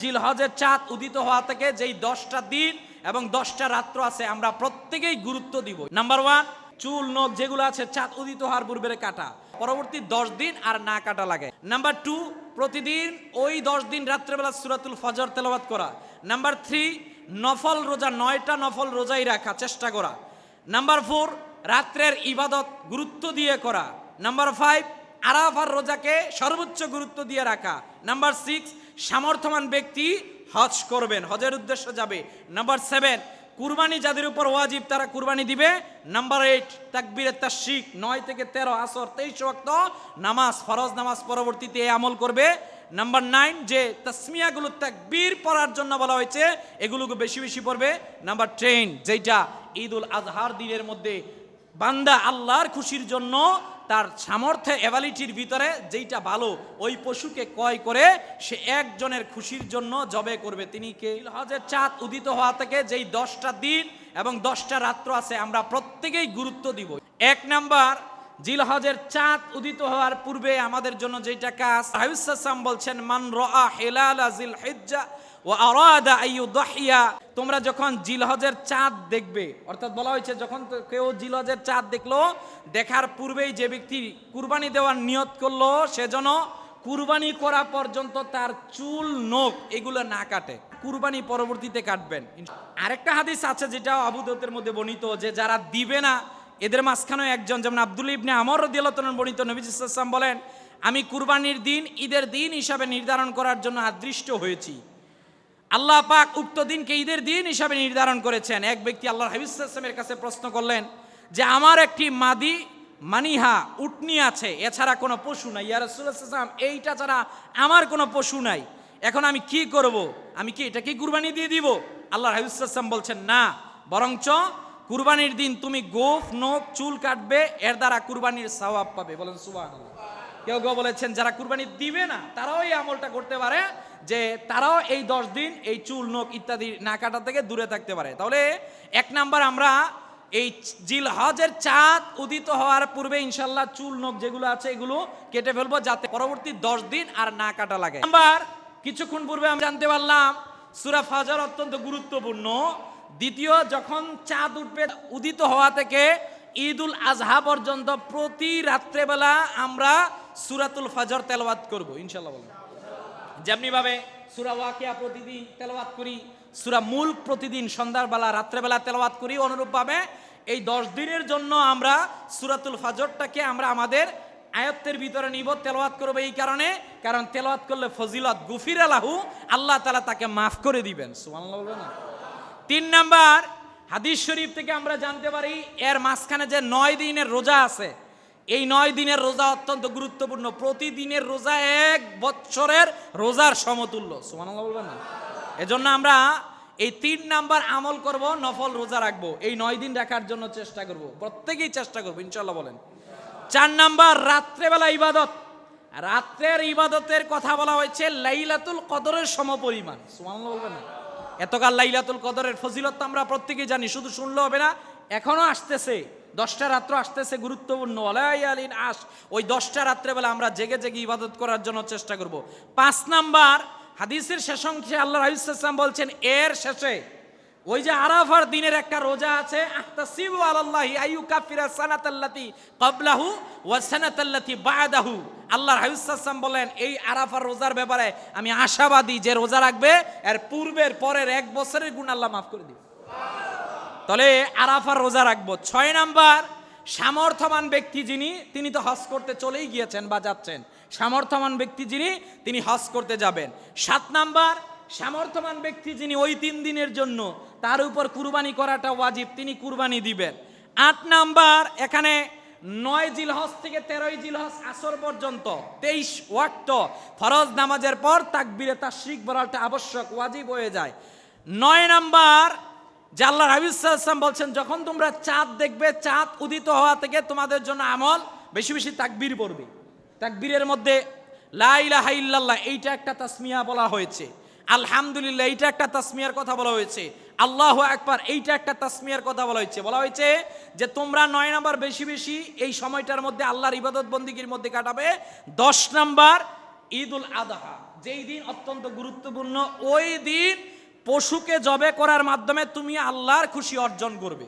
জিলহজের চাঁদ উদিত হওয়া থেকে যেই 10টা দিন এবং 10টা রাত্র আছে আমরা প্রত্যেকেই গুরুত্ব দিব। নাম্বার 1, চুল নখ যেগুলো আছে চাঁদ উদিত হওয়ার পূর্বে কাটা, পরবর্তী 10 দিন আর না কাটা লাগে। নাম্বার 2, প্রতিদিন ওই 10 দিন রাত্রেবেলা সূরাতুল ফজর তেলাওয়াত করা। নাম্বার 3, নফল রোজা 9টা নফল রোজাই রাখা চেষ্টা করা। নাম্বার 4, রাত্রের ইবাদত গুরুত্ব দিয়ে করা। নাম্বার 5, আরাফার রোজাকে সর্বোচ্চ গুরুত্ব দিয়ে রাখা। নাম্বার 6, সামর্থ্যবান ব্যক্তি হজ করবেন, হজের উদ্দেশ্যে যাবে। নাম্বার 7, কুরবানি যাদের উপর ওয়াজিব তারা কুরবানি দিবে। নাম্বার 8, তাকবীরে তাশরিক 9 থেকে 13 আসর 23 ওয়াক্ত নামাজ, ফরজ নামাজ পরবর্তীতে এই আমল করবে। নাম্বার 9, যে তাসমিয়াগুলো তাকবীর পড়ার জন্য বলা হয়েছে এগুলোকে বেশি বেশি পড়বে। নাম্বার 10, যেটা ঈদুল আজহার দিনের মধ্যে বান্দা আল্লাহর খুশির জন্য তার সামর্থ্য এভালিটির ভিতরে যেইটা ভালো ওই পশুকে ক্রয় করে সে একজনের খুশির জন্য জবে করবে। তিনি কে? হজের চাঁদ উদিত হওয়া থেকে যেই 10টা দিন এবং 10টা রাত্র আছে আমরা প্রত্যেকেই গুরুত্ব দিব। 1 নাম্বার, জিলহজের চাঁদ উদিত হওয়ার পূর্বে আমাদের জন্য যেটা কাজ, হাবিব বলছেন মান রাআ হিলাল জিলহিজ্জা ওয়া আরাদা আইয়ুদহিয়া, তোমরা যখন জিলহজের চাঁদ দেখবে, অর্থাৎ বলা হয়েছে যখন কেউ জিলহজের চাঁদ দেখলো, দেখার পূর্বেই যে ব্যক্তি কুরবানি দেওয়ার নিয়ত করলো সেজন্য কুরবানি করা পর্যন্ত তার চুল নখ এগুলো না কাটে, কুরবানি পরবর্তীতে কাটবেন। আরেকটা হাদিস আছে যেটা আবু দাউদের মধ্যে বর্ণিত, যে যারা দিবে না এদের মাঝখানে একজন, যেমন আব্দুল্লাহ ইবনে আমর রাদিয়াল্লাহু তাআলা বর্ণিত, নবী সাল্লাল্লাহু আলাইহি ওয়াসাল্লাম বলেন আমি কুরবানির দিন ঈদের দিন হিসাবে নির্ধারণ করার জন্য আদৃষ্ট হয়েছি। আল্লাহ পাক উক্ত দিনকে ঈদের দিন হিসাবে নির্ধারণ করেছেন। এক ব্যক্তি আল্লাহর হাবিব সাল্লাল্লাহু আলাইহি ওয়াসাল্লামের কাছে প্রশ্ন করলেন যে আমার একটি মাদি মানিহা উটনি আছে, এছাড়া কোনো পশু নাই, ইয়া রাসূলুল্লাহ সাল্লাল্লাহু আলাইহি ওয়াসাল্লাম এইটা ছাড়া আমার কোনো পশু নাই, এখন আমি কি করব? আমি কি এটাকে কুরবানি দিয়ে দিব? আল্লাহর হাবিব সাল্লাল্লাহু আলাইহি ওয়াসাল্লাম বলছেন না, বরঞ্চ কুরবানির দিন তুমি গোফ নখ চুল কাটবে, এর দ্বারা কুরবানির সওয়াব পাবে। বলেন সুবহানাল্লাহ। কেউ কেউ বলেছেন যারা কুরবানি দিবে না তারাও এই আমলটা করতে পারে, যে তারাও এই 10 দিন এই চুল নখ ইত্যাদি না কাটা থেকে দূরে থাকতে পারে। তাহলে 1 নাম্বার, আমরা এই জিলহজের চাঁদ উদিত হওয়ার পূর্বে ইনশাল্লাহ চুল নখ যেগুলো আছে এগুলো কেটে ফেলবো, যাতে পরবর্তী 10 দিন আর না কাটা লাগে। নাম্বার, কিছুক্ষণ পূর্বে আমরা জানতে পারলাম সূরা ফজর অত্যন্ত গুরুত্বপূর্ণ। দ্বিতীয়, যখন চাঁদ উঠবে উদিত হওয়া থেকে ঈদুল আজহা পর্যন্ত প্রতি রাত্রেবেলা আমরা সূরাতুল ফজর তেলাওয়াত করব ইনশাআল্লাহ। বলেন যেমনি ভাবে সূরা ওয়াকিয়া প্রতিদিন তেলাওয়াত করি, সূরা মুলক প্রতিদিন সন্ধ্যাবেলা রাত্রেবেলা তেলাওয়াত করি, অনুরূপভাবে এই 10 দিনের জন্য আমরা সূরাতুল ফজরটাকে আমরা আমাদের আয়াতের ভিতরে নিব, তেলাওয়াত করব। এই কারণে, কারণ তেলাওয়াত করলে ফজিলত গুফিরা লাহু, আল্লাহ তাআলা তাকে মাফ করে দিবেন। সুবহানাল্লাহ বলবেন না? 3 নাম্বার, হাদিস শরীফ থেকে আমরা জানতে পারি এর মাঝখানে যে 9 দিনের রোজা আছে, এই 9 দিনের রোজা অত্যন্ত গুরুত্বপূর্ণ। প্রতিদিনের রোজা 1 বছরের রোজার সমতুল্য। সুবহানাল্লাহ বলবেন না? এজন্য আমরা এই 3 নাম্বার আমল করব, নফল রোজা রাখবো, এই 9 দিন রাখার জন্য চেষ্টা করব, প্রত্যেকেই চেষ্টা করবো ইনশাআল্লাহ। বলেন 4 নাম্বার, রাত্রেবেলা ইবাদত। রাত্রের ইবাদতের কথা বলা হয়েছে লাইলাতুল কদরের সমপরিমাণ। সুবহানাল্লাহ বলবেন না? এতকাল লাইলাতুল কদরের ফজিলত তো আমরা প্রত্যেকেই জানি, শুধু শুনলে হবে না, এখনো আসতেছে 10টা রাত্র আসতেছে গুরুত্বপূর্ণ। ওয়ালায়ালিন আশ, ওই 10টা রাত্রেবেলা আমরা জেগে জেগে ইবাদত করার জন্য চেষ্টা করব। 5 নাম্বার, হাদিসের শেষ অংশে আল্লাহর হাবিব সাল্লাল্লাহু আলাইহি ওয়াসাল্লাম বলছেন এর শেষে ওই যে আরাফার দিনের একটা রোজা আছে, আহতাসিবু আলাল্লাহি আইয়ুকাফিরা সানাতাল্লাতি ক্বাবলাহু ওয়া সানাতাল্লাতি বা'দাহু। আল্লাহর হাবিব সাল্লাল্লাহু আলাইহি ওয়াসাল্লাম বলেন এই আরাফার রোজার ব্যাপারে আমি আশাবাদী, যে রোজা রাখবে এর পূর্বের পরের 1 বছরের গুনাহ আল্লাহ মাফ করে দিবে। তাহলে আরাফার রোজা রাখবো। 6 নাম্বার, সামর্থ্যবান ব্যক্তি যিনি, তিনি তো হজ করতে চলেই গিয়েছেন বা যাচ্ছেন, সামর্থ্যবান ব্যক্তি যিনি তিনি হজ করতে যাবেন। 7 নাম্বার, সামর্থ্যবান ব্যক্তি যিনি ওই 3 দিনের জন্য তার উপর কুরবানি করাটা ওয়াজিব, তিনি কুরবানি দিবেন। 8 নাম্বার, এখানে 9 জিলহজ থেকে 13 জিলহজ আসর পর্যন্ত 23 ওয়াক্ত ফরজ নামাজের পর তাকবীরে তাশরিক বলাটা আবশ্যক, ওয়াজিব হয়ে যায়। 9 নাম্বার, যে আল্লাহর হাবিব সাল্লাল্লাহু আলাইহি ওয়াসাল্লাম বলছেন যখন তোমরা চাঁদ দেখবে, চাঁদ উদিত হওয়া থেকে তোমাদের জন্য আমল বেশি বেশি তাকবীর পড়বে। তাকবীরের মধ্যে লা ইলাহা ইল্লাল্লাহ এইটা একটা তাসমিয়া বলা হয়েছে, আলহামদুলিল্লাহ এইটা একটা তাসমিয়ার কথা বলা হয়েছে, আল্লাহু আকবার এইটা একটা তাসমিয়ার কথা বলা হয়েছে যে তোমরা 9 নাম্বার বেশি বেশি এই সময়টার মধ্যে আল্লাহর ইবাদত বন্দিগির মধ্যে কাটাবে। 10 নাম্বার, ঈদুল আযহা যেই দিন অত্যন্ত গুরুত্বপূর্ণ, ওই দিন পশুকে জবে করার মাধ্যমে তুমি আল্লাহর খুশি অর্জন করবে।